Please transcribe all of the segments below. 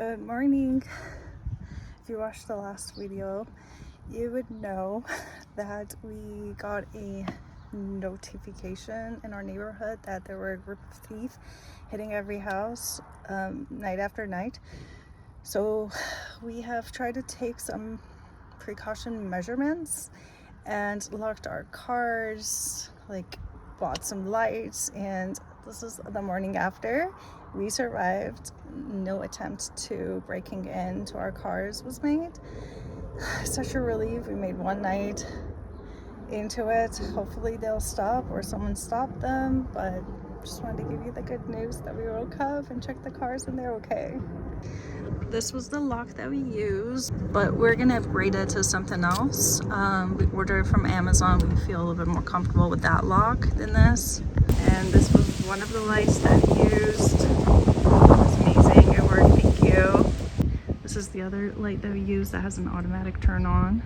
Good morning. If you watched the last video, you would know that we got a notification in our neighborhood that there were a group of thieves hitting every house night after night. So we have tried to take some precaution measurements and locked our cars, like bought some lights, and this is the morning after. We survived. No attempt to breaking into our cars was made. Such a relief. We made one night into it. Hopefully they'll stop or someone stopped them, but just wanted to give you the good news that we woke up and checked the cars and they're okay. This was the lock that we used, but we're gonna upgrade it to something else. We ordered from Amazon. We feel a little bit more comfortable with that lock than this. And this was one of the lights that we used. It was amazing. It worked. Thank you. This is the other light that we used that has an automatic turn on.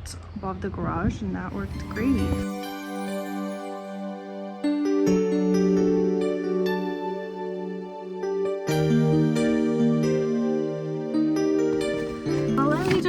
It's above the garage, and that worked great.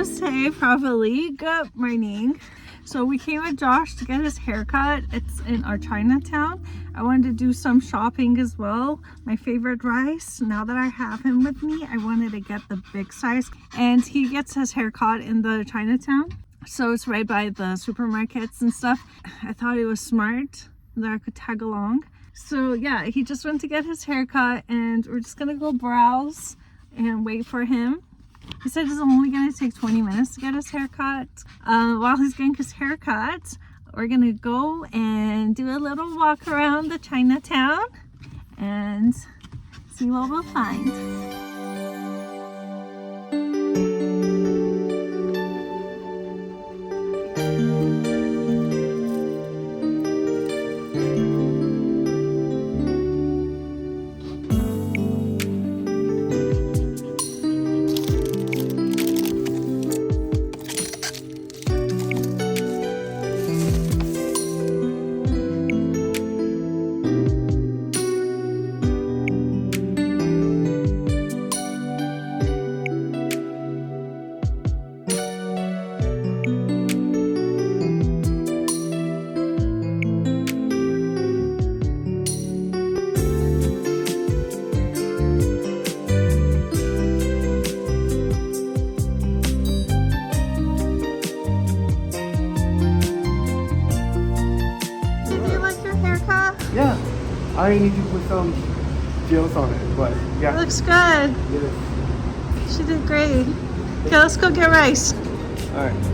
Say probably good morning. So we came with Josh to get his haircut. It's in our Chinatown. I wanted to do some shopping as well. My favorite rice. Now that I have him with me, I wanted to get the big size, and he gets his haircut in the Chinatown, so it's right by the supermarkets and stuff. I thought it was smart that I could tag along. So yeah, he just went to get his haircut, and we're just gonna go browse and wait for him. He said it's only going to take 20 minutes to get his haircut. While he's getting his haircut, we're going to go and do a little walk around the Chinatown and see what we'll find. Yeah, I need to put some gels on it, but yeah. It looks good. Yes. She did great. Okay, let's go get rice. All right.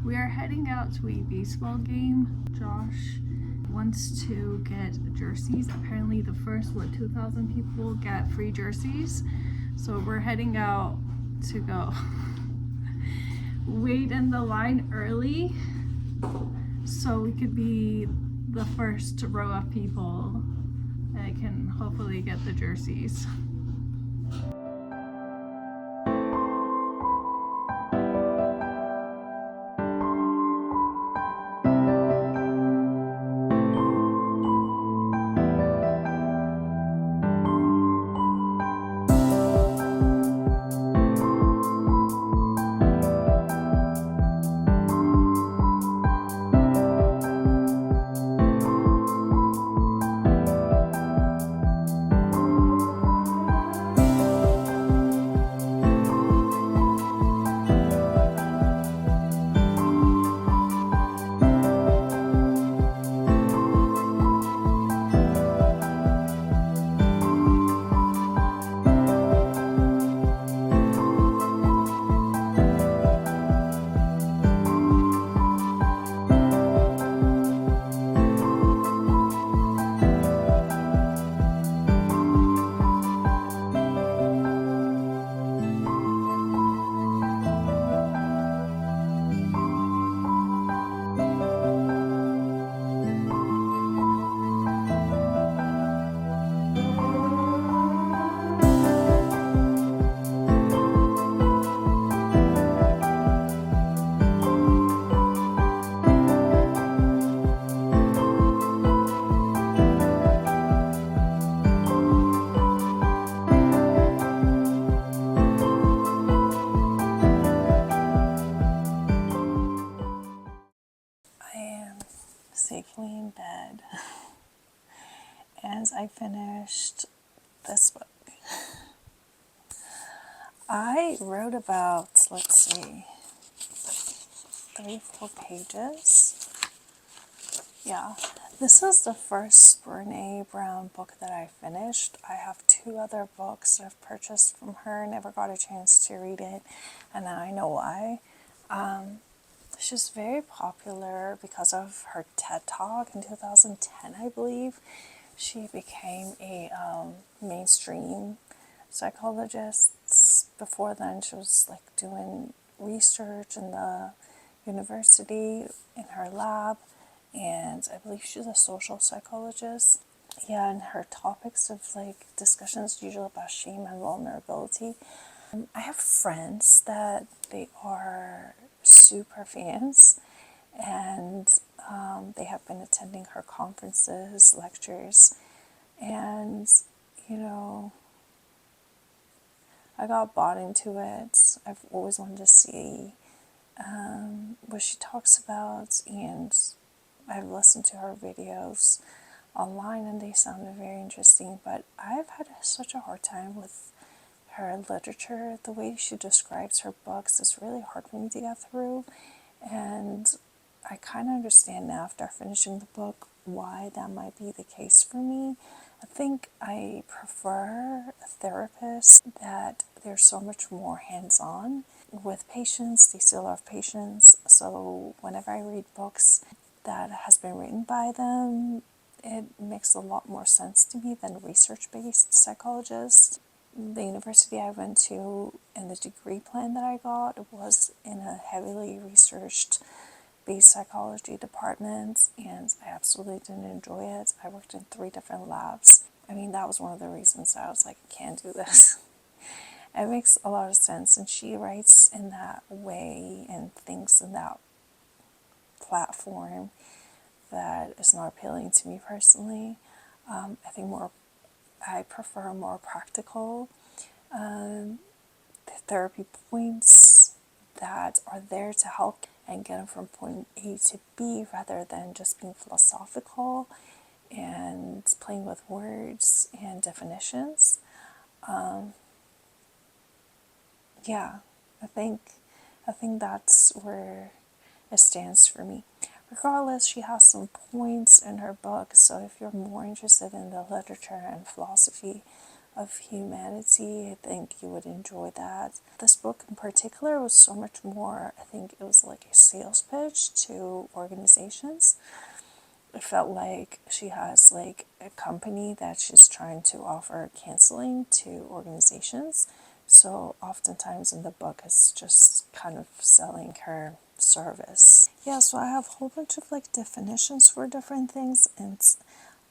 We are heading out to a baseball game. Josh wants to get jerseys. Apparently the first 2,000 people get free jerseys. So we're heading out to go wait in the line early so we could be the first row of people that can hopefully get the jerseys. Safely in bed as I finished this book. I wrote about, let's see, 3-4 pages. Yeah, this is the first Brene Brown book that I finished. I have 2 other books that I've purchased from her, never got a chance to read it, and now I know why. She's very popular because of her TED Talk in 2010, I believe. She became a mainstream psychologist. Before then, she was like doing research in the university in her lab, and I believe she's a social psychologist. Yeah, and her topics of like discussions usually about shame and vulnerability. I have friends that they are super fans, and they have been attending her conferences, lectures, and you know, I got bought into it. I've always wanted to see what she talks about, and I've listened to her videos online and they sounded very interesting, but I've had such a hard time with her literature. The way she describes her books is really hard for me to get through, and I kind of understand now after finishing the book why that might be the case for me. I think I prefer a therapist that they're so much more hands-on with patients. They still have patients, so whenever I read books that has been written by them, it makes a lot more sense to me than research-based psychologists. The university I went to and the degree plan that I got was in a heavily researched based psychology department, and I absolutely didn't enjoy it. I worked in 3 different labs. I mean, that was one of the reasons I was like, I can't do this. It makes a lot of sense, and she writes in that way and thinks in that platform that is not appealing to me personally. I think I prefer more practical therapy points that are there to help and get them from point A to B rather than just being philosophical and playing with words and definitions. Yeah, I think that's where it stands for me. Regardless, she has some points in her book, so if you're more interested in the literature and philosophy of humanity, I think you would enjoy that. This book in particular was so much more, I think it was like a sales pitch to organizations. it felt like she has like a company that she's trying to offer counseling to organizations. So oftentimes in the book, it's just kind of selling her service. Yeah, so I have a whole bunch of like definitions for different things, and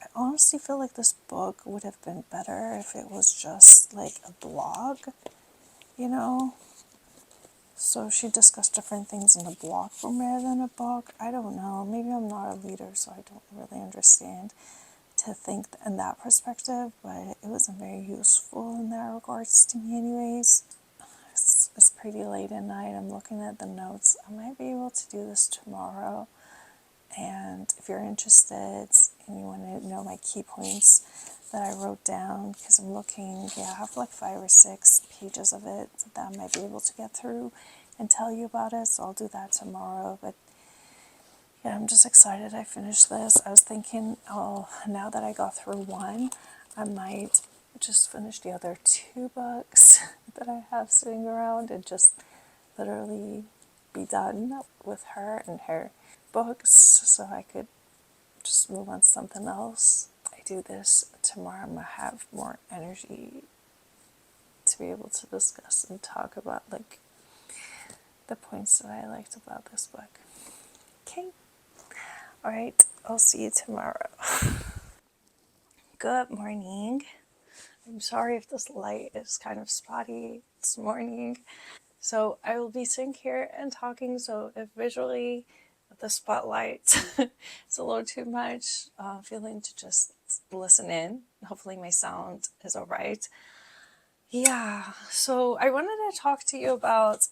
I honestly feel like this book would have been better if it was just like a blog, you know? So she discussed different things in the blog form rather than a book. I don't know. Maybe I'm not a leader, so I don't really understand to think in that perspective, but it wasn't very useful in that regards to me anyways. It's pretty late at night. I'm looking at the notes. I might be able to do this tomorrow. And if you're interested and you want to know my key points that I wrote down, because I'm looking, I have like 5 or 6 pages of it that I might be able to get through and tell you about it. So I'll do that tomorrow. But yeah, I'm just excited I finished this. I was thinking, oh, now that I got through one, I might just finish the other 2 books that I have sitting around and just literally be done with her and her books so I could just move on to something else. I do this tomorrow, I'm gonna have more energy to be able to discuss and talk about like the points that I liked about this book. Okay. All right. I'll see you tomorrow. Good morning. I'm sorry if this light is kind of spotty this morning. So I will be sitting here and talking, so if visually the spotlight is a little too much, feeling to just listen in. Hopefully my sound is all right. Yeah, so I wanted to talk to you about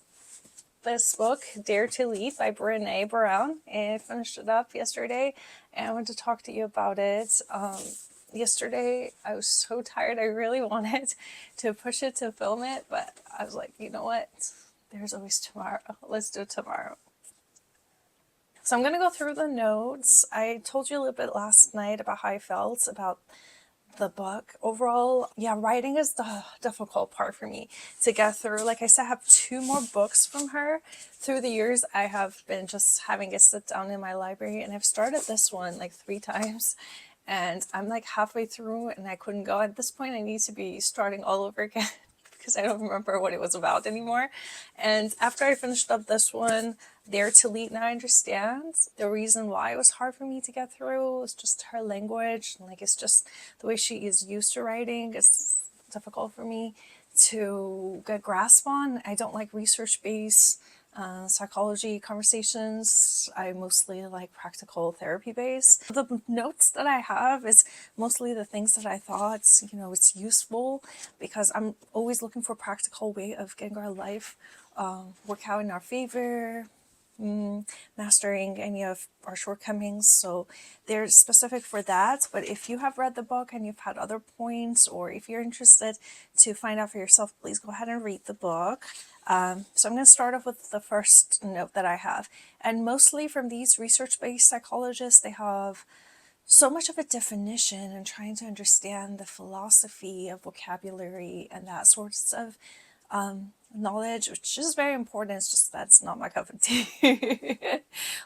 this book, Dare to Lead by Brene Brown. And I finished it up yesterday, and I wanted to talk to you about it. Yesterday, I was so tired. I really wanted to push it to film it, but I was like, you know what? There's always tomorrow. Let's do it tomorrow. So I'm going to go through the notes. I told you a little bit last night about how I felt about the book. Overall, writing is the difficult part for me to get through. Like I said, I have 2 more books from her. Through the years, I have been just having it sit down in my library, and I've started this one like 3 times. And I'm like halfway through and I couldn't go. At this point, I need to be starting all over again because I don't remember what it was about anymore. And after I finished up this one, Dare to Lead, now I understand the reason why it was hard for me to get through. It's just her language. Like, it's just the way she is used to writing. It's difficult for me to get grasp on. I don't like research-based psychology conversations. I mostly like practical therapy based. The notes that I have is mostly the things that I thought, it's useful, because I'm always looking for a practical way of getting our life work out in our favor, mastering any of our shortcomings. So they're specific for that. But if you have read the book and you've had other points, or if you're interested to find out for yourself, please go ahead and read the book. So I'm going to start off with the first note that I have. And mostly from these research-based psychologists, they have so much of a definition and trying to understand the philosophy of vocabulary and that sorts of knowledge, which is very important. It's just that's not my cup of tea.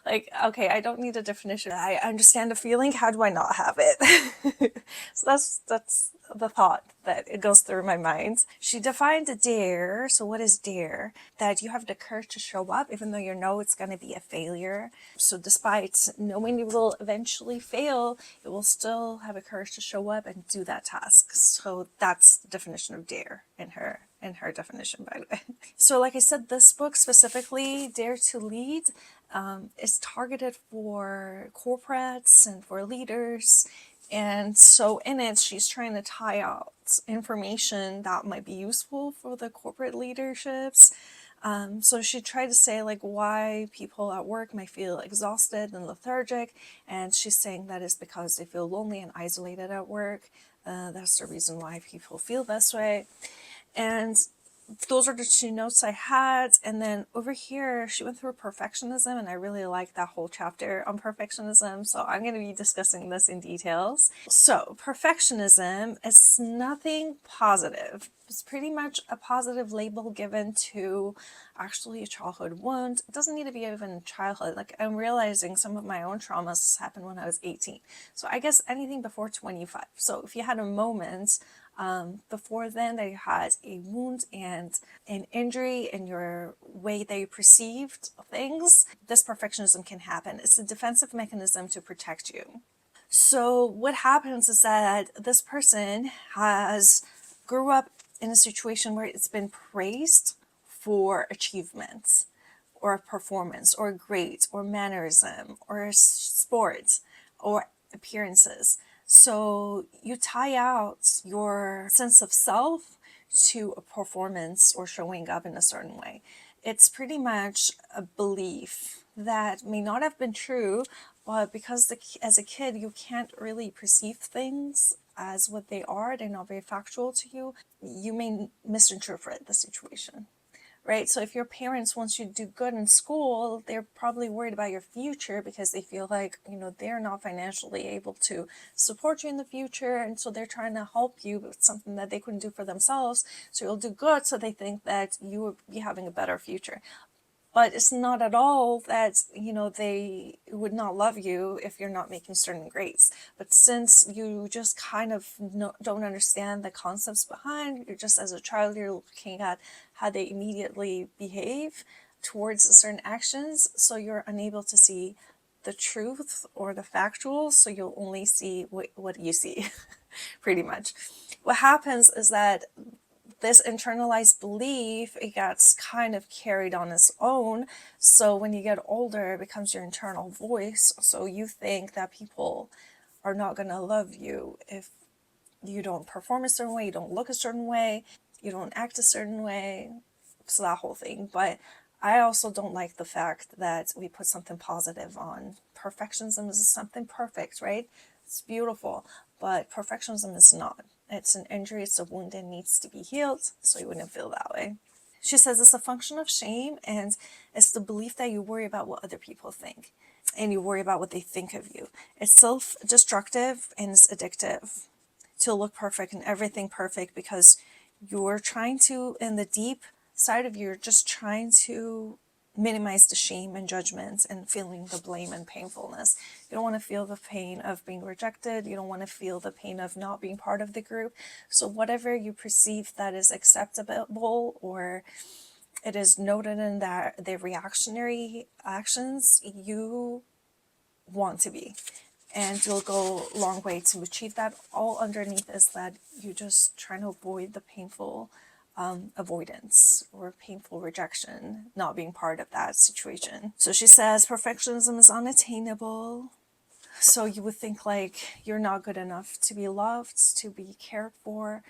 Like, okay, I don't need a definition. I understand the feeling. How do I not have it? So that's the thought that it goes through my mind. She defined a dare. So what is dare? That you have the courage to show up even though you know it's going to be a failure. So despite knowing you will eventually fail, it will still have a courage to show up and do that task. So that's the definition of dare in her definition, by the way. So like I said, this book specifically, Dare to Lead, is targeted for corporates and for leaders. And so in it, she's trying to tie out information that might be useful for the corporate leaderships. So she tried to say like why people at work might feel exhausted and lethargic. And she's saying that is because they feel lonely and isolated at work. That's the reason why people feel this way. And those are the two notes I had. And then over here, she went through perfectionism, and I really like that whole chapter on perfectionism. So I'm going to be discussing this in details. So perfectionism is nothing positive. It's pretty much a positive label given to actually a childhood wound. It doesn't need to be even childhood. Like, I'm realizing some of my own traumas happened when I was 18. So I guess anything before 25. So if you had a moment before then that you had a wound and an injury in your way that you perceived things, this perfectionism can happen. It's a defensive mechanism to protect you. So what happens is that this person has grew up in a situation where it's been praised for achievements or performance or grades or mannerism or sports or appearances. So you tie out your sense of self to a performance or showing up in a certain way. It's pretty much a belief that may not have been true, but because as a kid you can't really perceive things as what they are, they're not very factual to you, you may misinterpret the situation. Right? So if your parents want you to do good in school, they're probably worried about your future because they feel like, they're not financially able to support you in the future. And so they're trying to help you with something that they couldn't do for themselves. So you'll do good. So they think that you will be having a better future. But it's not at all that, they would not love you if you're not making certain grades. But since you just kind of don't understand the concepts behind, you're just, as a child, you're looking at how they immediately behave towards certain actions. So you're unable to see the truth or the factuals. So you'll only see what you see, pretty much. What happens is that this internalized belief, it gets kind of carried on its own. So when you get older, it becomes your internal voice. So you think that people are not going to love you if you don't perform a certain way, you don't look a certain way, you don't act a certain way. So that whole thing. But I also don't like the fact that we put something positive on. Perfectionism is something perfect, right? It's beautiful, but perfectionism is not. It's an injury, it's a wound that needs to be healed, so you wouldn't feel that way. She says it's a function of shame, and it's the belief that you worry about what other people think, and you worry about what they think of you. It's self-destructive and it's addictive to look perfect and everything perfect, because you're trying to, in the deep side of you, you're just trying to minimize the shame and judgment and feeling the blame and painfulness. You don't want to feel the pain of being rejected. You don't want to feel the pain of not being part of the group. So whatever you perceive that is acceptable, or it is noted in that the reactionary actions, you want to be. And you'll go a long way to achieve that. All underneath is that you're just trying to avoid the painful avoidance or painful rejection, not being part of that situation. So she says perfectionism is unattainable. So you would think like you're not good enough to be loved, to be cared for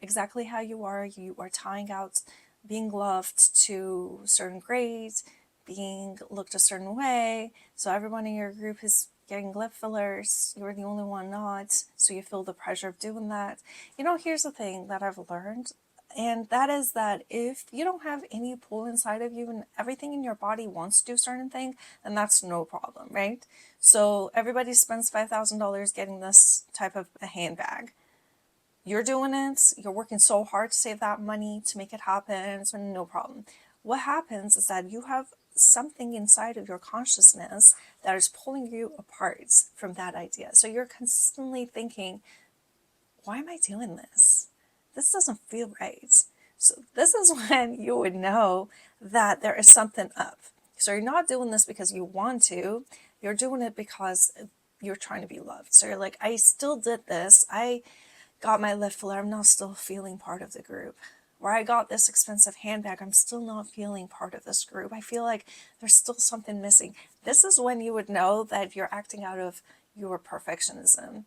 exactly how you are. You are tying out being loved to certain grades, being looked a certain way. So everyone in your group is getting lip fillers. You're the only one not. So you feel the pressure of doing that. Here's the thing that I've learned. And that is that if you don't have any pull inside of you and everything in your body wants to do a certain thing, then that's no problem, right? So everybody spends $5,000 getting this type of a handbag. You're doing it, you're working so hard to save that money to make it happen, so no problem. What happens is that you have something inside of your consciousness that is pulling you apart from that idea. So you're consistently thinking, why am I doing this? This doesn't feel right. So this is when you would know that there is something up. So you're not doing this because you want to, you're doing it because you're trying to be loved. So you're like, I still did this. I got my lip filler. I'm not still feeling part of the group. Or I got this expensive handbag. I'm still not feeling part of this group. I feel like there's still something missing. This is when you would know that you're acting out of your perfectionism,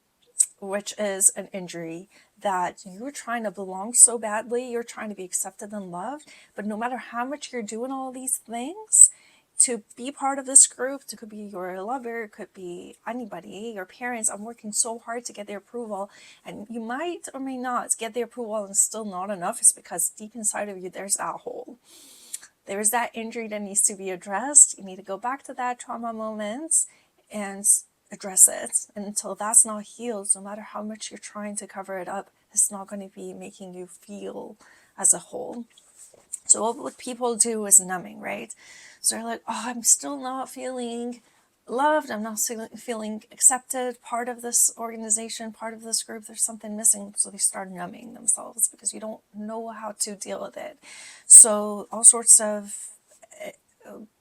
which is an injury that you're trying to belong so badly, you're trying to be accepted and loved, but no matter how much you're doing all these things, to be part of this group. It could be your lover, it could be anybody, your parents. I'm working so hard to get their approval, and you might or may not get the approval and still not enough. It's because deep inside of you, there's that hole. There's that injury that needs to be addressed. You need to go back to that trauma moment and address it. And until that's not healed, no matter how much you're trying to cover it up, it's not going to be making you feel as a whole. So what people do is numbing, right? So they're like, oh, I'm still not feeling loved. I'm not feeling accepted, part of this organization, part of this group. There's something missing. So they start numbing themselves because you don't know how to deal with it. So all sorts of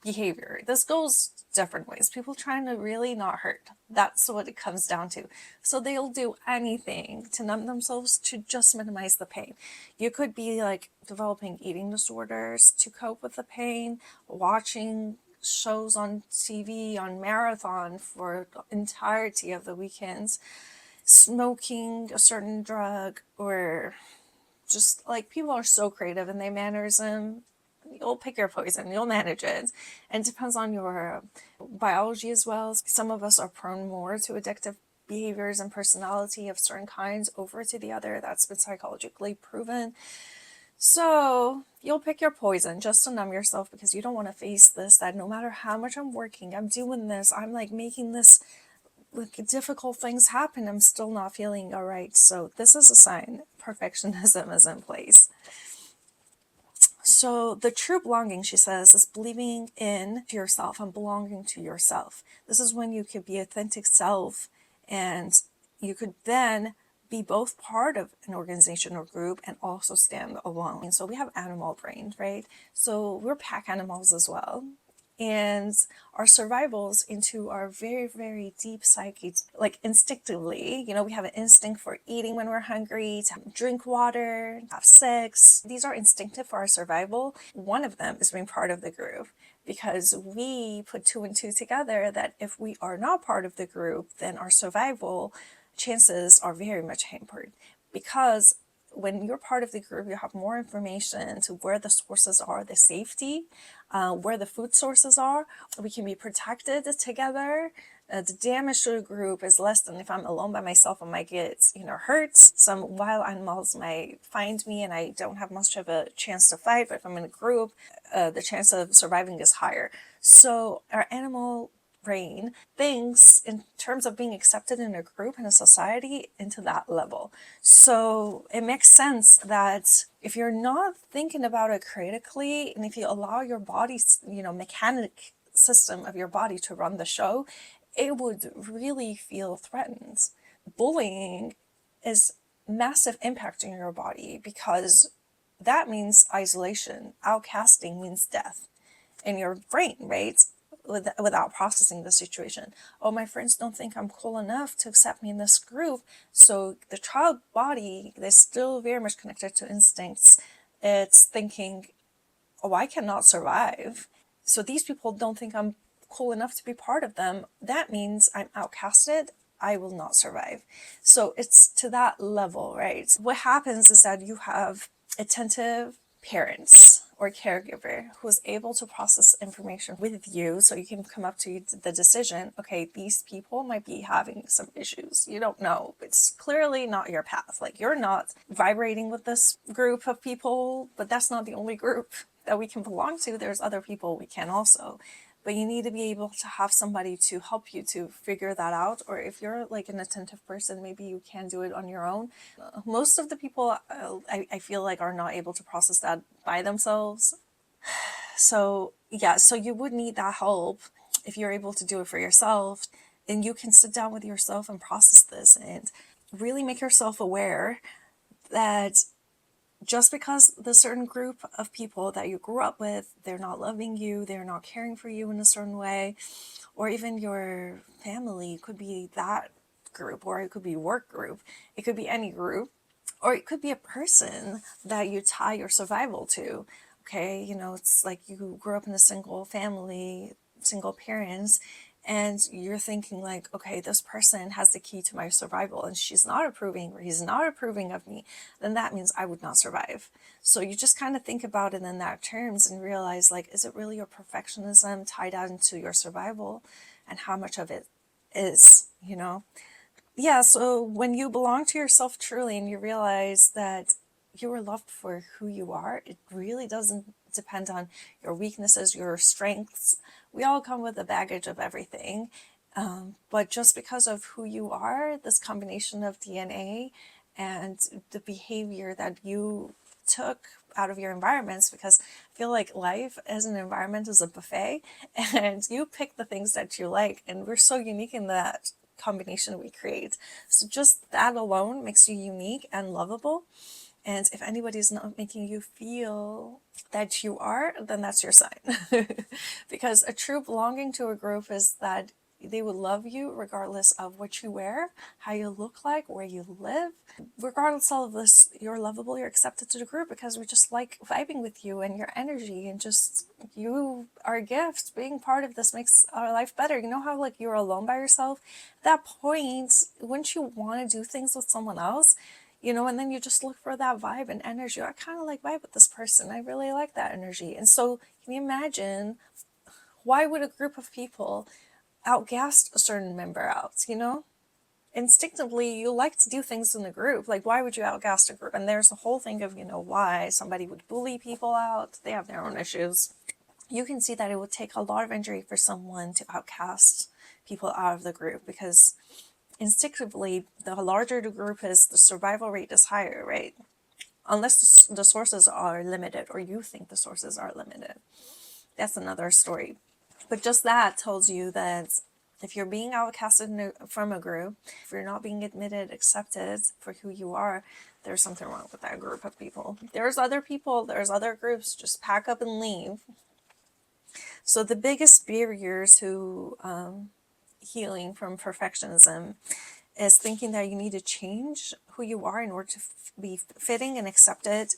behavior. This goes different ways. People trying to really not hurt. That's what it comes down to. So they'll do anything to numb themselves to just minimize the pain. You could be like developing eating disorders to cope with the pain, watching shows on TV on marathon for the entirety of the weekends, smoking a certain drug, or just like people are so creative in their mannerism. You'll pick your poison, you'll manage it. And it depends on your biology as well. Some of us are prone more to addictive behaviors and personality of certain kinds over to the other. That's been psychologically proven. So you'll pick your poison just to numb yourself because you don't want to face this, that no matter how much I'm working, I'm doing this, I'm like making this like difficult things happen, I'm still not feeling all right. So this is a sign perfectionism is in place. So the true belonging, she says, is believing in yourself and belonging to yourself. This is when you could be authentic self, and you could then be both part of an organization or group and also stand alone. And so we have animal brain, right? So we're pack animals as well. And our survivals into our very, very deep psyche, like instinctively, we have an instinct for eating when we're hungry, to drink water, have sex. These are instinctive for our survival. One of them is being part of the group, because we put 2 and 2 together that if we are not part of the group, then our survival chances are very much hampered. Because when you're part of the group, you have more information to where the sources are, the safety, where the food sources are. We can be protected together. The damage to the group is less than if I'm alone by myself. I might get, hurt. Some wild animals might find me and I don't have much of a chance to fight. But if I'm in a group, the chance of surviving is higher. So our animal brain thinks in terms of being accepted in a group and a society into that level. So it makes sense that if you're not thinking about it critically, and if you allow your body's, mechanic system of your body to run the show, it would really feel threatened. Bullying is massive impact on your body because that means isolation. Outcasting means death in your brain, right? Without processing the situation. Oh, my friends don't think I'm cool enough to accept me in this group. So the child body is still very much connected to instincts. It's thinking, oh, I cannot survive. So these people don't think I'm cool enough to be part of them. That means I'm outcasted. I will not survive. So it's to that level, right? What happens is that you have attentive parents or caregiver who is able to process information with you, so you can come up to the decision, okay, these people might be having some issues. You don't know. It's clearly not your path. Like, you're not vibrating with this group of people, but that's not the only group that we can belong to. There's other people we can also. But you need to be able to have somebody to help you to figure that out. Or if you're like an attentive person, maybe you can do it on your own. Most of the people I feel like are not able to process that by themselves. So yeah, so you would need that help. If you're able to do it for yourself, then you can sit down with yourself and process this and really make yourself aware that just because the certain group of people that you grew up with, they're not loving you, they're not caring for you in a certain way, or even your family could be that group, or it could be work group, it could be any group, or it could be a person that you tie your survival to. Okay, it's like you grew up in a single family, single parents, and you're thinking like, okay, this person has the key to my survival and she's not approving or he's not approving of me, then that means I would not survive. So you just kind of think about it in that terms and realize, like, is it really your perfectionism tied into your survival, and how much of it is, you know? Yeah, so when you belong to yourself truly and you realize that you are loved for who you are, it really doesn't depend on your weaknesses, your strengths. We all come with a baggage of everything. But just because of who you are, this combination of DNA and the behavior that you took out of your environments, because I feel like life as an environment is a buffet, and you pick the things that you like, and we're so unique in that combination we create. So just that alone makes you unique and lovable. And if anybody's not making you feel that you are, then that's your sign. Because a true belonging to a group is that they would love you regardless of what you wear, how you look like, where you live. Regardless of this, you're lovable, you're accepted to the group because we just like vibing with you and your energy, and just you are a gift. Being part of this makes our life better. You know how like you're alone by yourself? At that point, wouldn't you want to do things with someone else? You know, and then you just look for that vibe and energy. I kind of like vibe with this person. I really like that energy. And so can you imagine, why would a group of people outgas a certain member out, you know? Instinctively, you like to do things in a group. Like, why would you outcast a group? And there's the whole thing of, you know, why somebody would bully people out. They have their own issues. You can see that it would take a lot of injury for someone to outcast people out of the group, because instinctively, the larger the group is, the survival rate is higher, right? Unless the sources are limited, or you think the sources are limited. That's another story. But just that tells you that if you're being outcasted from a group, if you're not being admitted, accepted for who you are, there's something wrong with that group of people. There's other people, there's other groups, just pack up and leave. So the biggest barrier to healing from perfectionism is thinking that you need to change who you are in order to be fitting and accepted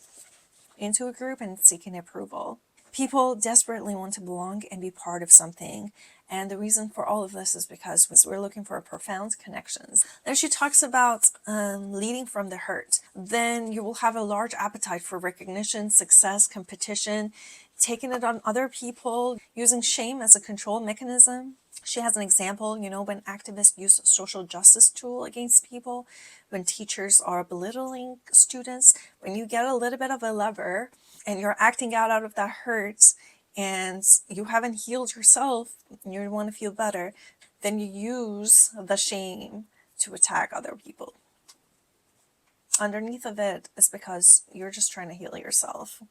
into a group, and seeking approval. People desperately want to belong and be part of something. And the reason for all of this is because we're looking for profound connections. Then she talks about leading from the hurt. Then you will have a large appetite for recognition, success, competition, taking it on other people, using shame as a control mechanism. She has an example, you know, when activists use a social justice tool against people, when teachers are belittling students, when you get a little bit of a lever and you're acting out of that hurt and you haven't healed yourself and you want to feel better, then you use the shame to attack other people. Underneath of it is because you're just trying to heal yourself.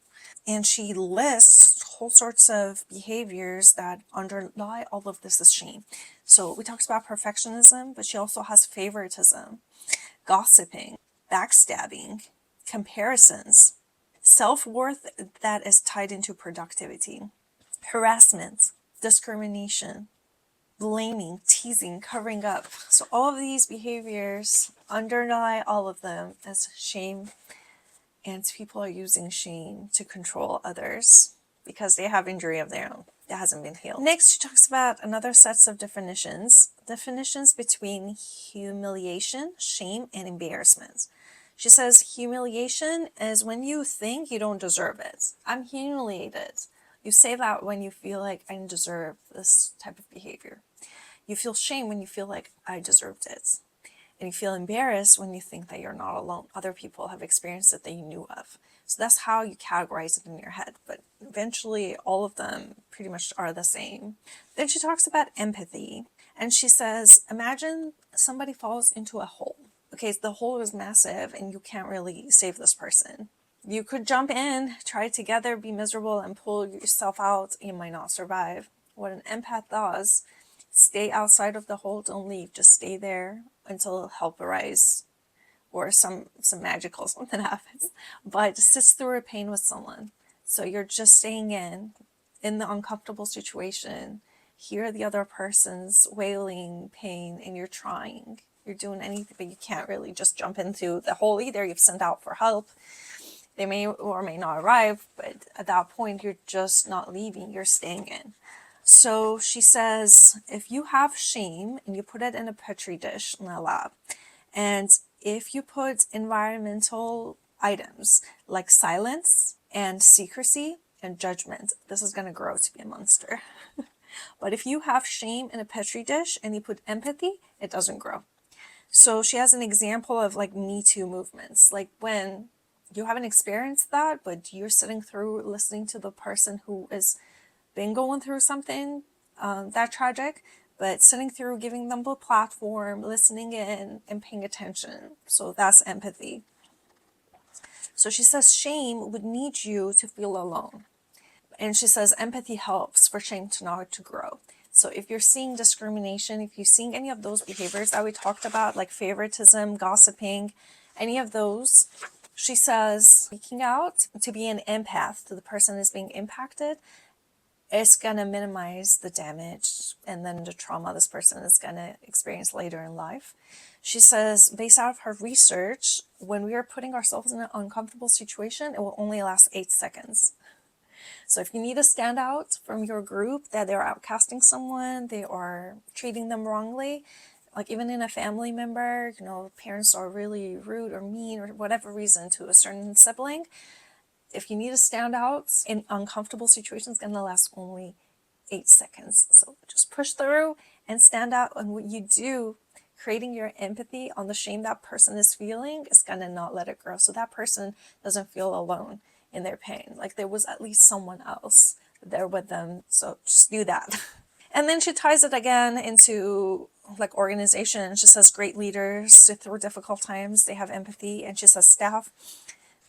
And she lists whole sorts of behaviors that underlie all of this as shame. So we talked about perfectionism, but she also has favoritism, gossiping, backstabbing, comparisons, self-worth that is tied into productivity, harassment, discrimination, blaming, teasing, covering up. So all of these behaviors underlie all of them as shame, and people are using shame to control others because they have injury of their own that hasn't been healed. Next, she talks about another sets of definitions between humiliation, shame, and embarrassment. She says humiliation is when you think you don't deserve it. I'm humiliated. You say that when you feel like I deserve this type of behavior. You feel shame when you feel like I deserved it. And you feel embarrassed when you think that you're not alone. Other people have experienced it that you knew of. So that's how you categorize it in your head. But eventually, all of them pretty much are the same. Then she talks about empathy. And she says, imagine somebody falls into a hole. Okay, so the hole is massive and you can't really save this person. You could jump in, try together, be miserable, and pull yourself out. You might not survive. What an empath does, stay outside of the hole, don't leave. Just stay there until help arrives or some magical something happens. But sits through a pain with someone. So you're just staying in the uncomfortable situation. Hear the other person's wailing pain, and you're trying. You're doing anything, but you can't really just jump into the hole either. You've sent out for help. They may or may not arrive, but at that point, you're just not leaving. You're staying in. So she says, if you have shame and you put it in a petri dish in a lab, and if you put environmental items like silence and secrecy and judgment, this is going to grow to be a monster. But if you have shame in a petri dish and you put empathy, it doesn't grow. So she has an example of like Me Too movements, like when you haven't experienced that, but you're sitting through listening to the person who has been going through something that tragic, but sitting through, giving them a platform, listening in, and paying attention. So that's empathy. So she says shame would need you to feel alone. And she says empathy helps for shame to not to grow. So if you're seeing discrimination, if you're seeing any of those behaviors that we talked about, like favoritism, gossiping, any of those, she says speaking out to be an empath to the person is being impacted, it's going to minimize the damage and then the trauma this person is going to experience later in life. She says, based out of her research, when we are putting ourselves in an uncomfortable situation, it will only last 8 seconds. So if you need to stand out from your group, that they're outcasting someone, they are treating them wrongly, like even in a family member, parents are really rude or mean or whatever reason to a certain sibling, if you need to stand out in uncomfortable situations, it's going to last only 8 seconds. So just push through and stand out. And what you do, creating your empathy on the shame that person is feeling, is going to not let it grow. So that person doesn't feel alone in their pain. Like there was at least someone else there with them. So just do that. And then she ties it again into like organization. She says great leaders through difficult times, they have empathy. And she says staff,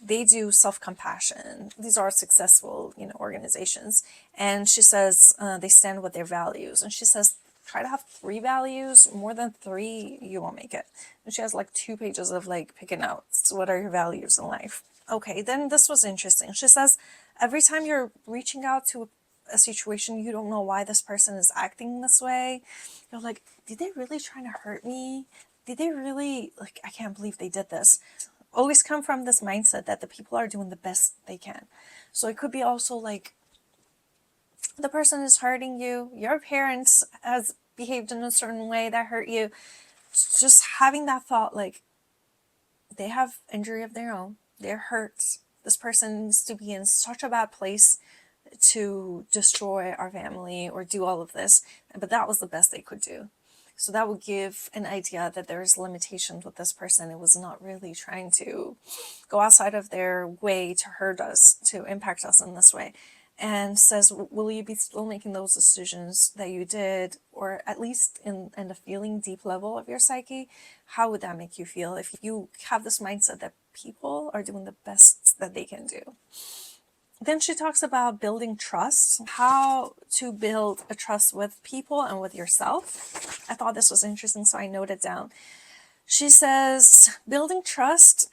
they do self-compassion. These are successful, organizations. And she says they stand with their values. And she says, try to have 3 values. More than 3, you won't make it. And she has like 2 pages of like picking out what are your values in life. Okay, then this was interesting. She says, every time you're reaching out to a situation, you don't know why this person is acting this way. You're like, did they really try to hurt me? Did they really, I can't believe they did this. Always come from this mindset that the people are doing the best they can. So it could be also like the person is hurting you, your parents has behaved in a certain way that hurt you. Just having that thought, like they have injury of their own, they're hurt. This person needs to be in such a bad place to destroy our family or do all of this, but that was the best they could do. So that would give an idea that there's limitations with this person. It was not really trying to go outside of their way to hurt us, to impact us in this way. And says, will you be still making those decisions that you did, or at least in the feeling deep level of your psyche? How would that make you feel if you have this mindset that people are doing the best that they can do? Then she talks about building trust, how to build a trust with people and with yourself. I thought this was interesting, so I noted down. She says, building trust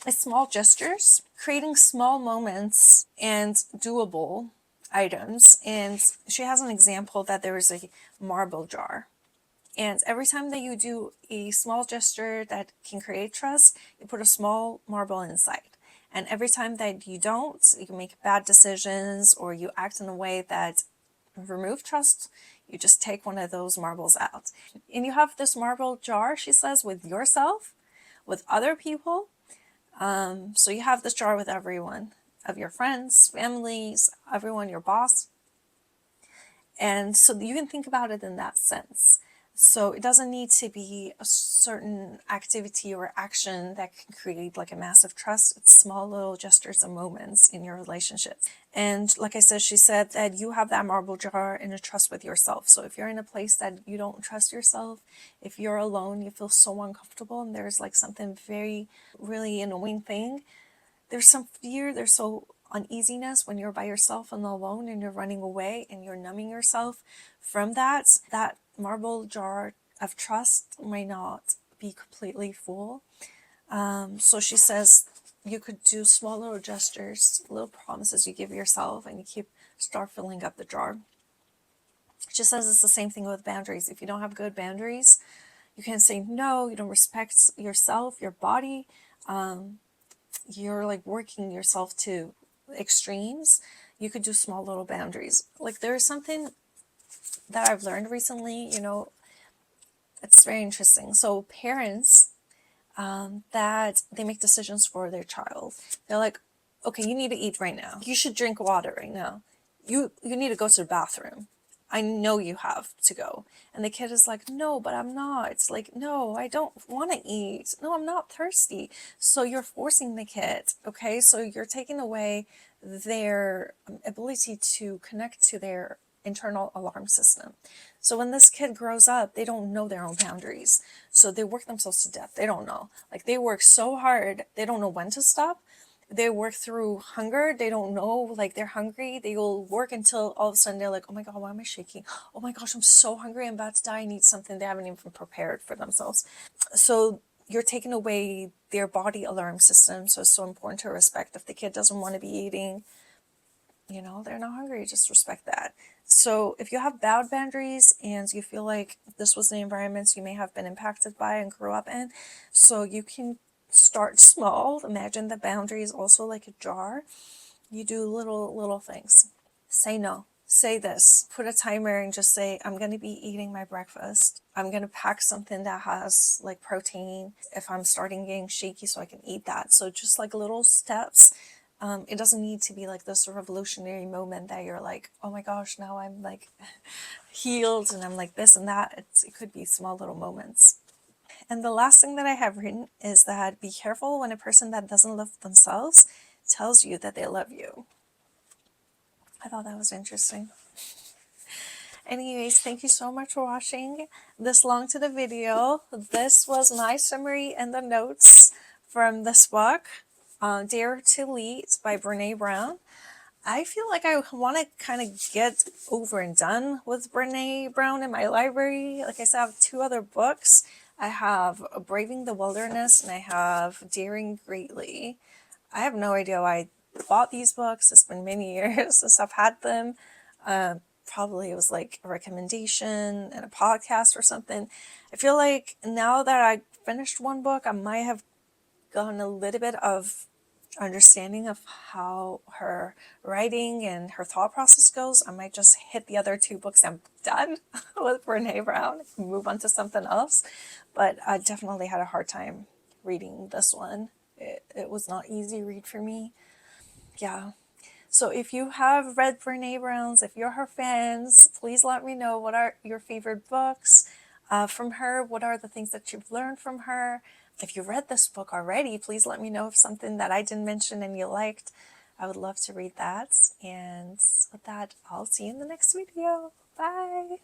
is small gestures, creating small moments and doable items. And she has an example that there is a marble jar. And every time that you do a small gesture that can create trust, you put a small marble inside. And every time that you don't, you make bad decisions or you act in a way that remove trust, you just take one of those marbles out. And you have this marble jar, she says, with yourself, with other people. So you have this jar with everyone, of your friends, families, everyone, your boss. And so you can think about it in that sense. So it doesn't need to be a certain activity or action that can create like a massive trust. It's small little gestures and moments in your relationships. And like I said, she said that you have that marble jar and a trust with yourself. So if you're in a place that you don't trust yourself, if you're alone, you feel so uncomfortable and there's like something very, really annoying thing, there's some fear, there's so uneasiness when you're by yourself and alone and you're running away and you're numbing yourself from that marble jar of trust might not be completely full. So she says you could do small little gestures, little promises you give yourself, and you start filling up the jar. She says it's the same thing with boundaries. If you don't have good boundaries, you can say no, you don't respect yourself, your body, you're like working yourself to extremes. You could do small little boundaries. Like there's something that I've learned recently, you know, it's very interesting. So parents, that they make decisions for their child. They're like, okay, you need to eat right now. You should drink water right now. You need to go to the bathroom. I know you have to go. And the kid is like, no, but I'm not. It's like, no, I don't want to eat. No, I'm not thirsty. So you're forcing the kid, okay? So you're taking away their ability to connect to their internal alarm system. So when this kid grows up, they don't know their own boundaries. So they work themselves to death. They don't know. Like they work so hard, they don't know when to stop. They work through hunger. They don't know, like they're hungry. They will work until all of a sudden they're like, oh my God, why am I shaking? Oh my gosh, I'm so hungry. I'm about to die. I need something. They haven't even prepared for themselves. So you're taking away their body alarm system. So it's so important to respect. If the kid doesn't want to be eating, you know, they're not hungry, just respect that. So if you have bad boundaries and you feel like this was the environments you may have been impacted by and grew up in, so you can start small. Imagine the boundaries also like a jar. You do little things. Say no. Say this. Put a timer and just say, I'm going to be eating my breakfast. I'm going to pack something that has like protein if I'm starting getting shaky so I can eat that. So just like little steps. It doesn't need to be like this revolutionary moment that you're like, oh my gosh, now I'm like healed and I'm like this and that. It could be small little moments. And the last thing that I have written is that be careful when a person that doesn't love themselves tells you that they love you. I thought that was interesting. Anyways, thank you so much for watching this long to the video. This was my summary and the notes from this book, Dare to Lead by Brene Brown. I feel like I want to kind of get over and done with Brene Brown in my library. Like I said, I have 2 other books. I have Braving the Wilderness and I have Daring Greatly. I have no idea why I bought these books. It's been many years since I've had them. Probably it was like a recommendation and a podcast or something. I feel like now that I finished one book, I might have gotten a little bit of understanding of how her writing and her thought process goes. I might just hit the other 2 books and I'm done with Brene Brown and move on to something else. But I definitely had a hard time reading this one. It was not easy read for me. Yeah. So if you have read Brene Brown's, if you're her fans, please let me know what are your favorite books from her. What are the things that you've learned from her? If you read this book already, please let me know if something that I didn't mention and you liked. I would love to read that. And with that, I'll see you in the next video. Bye.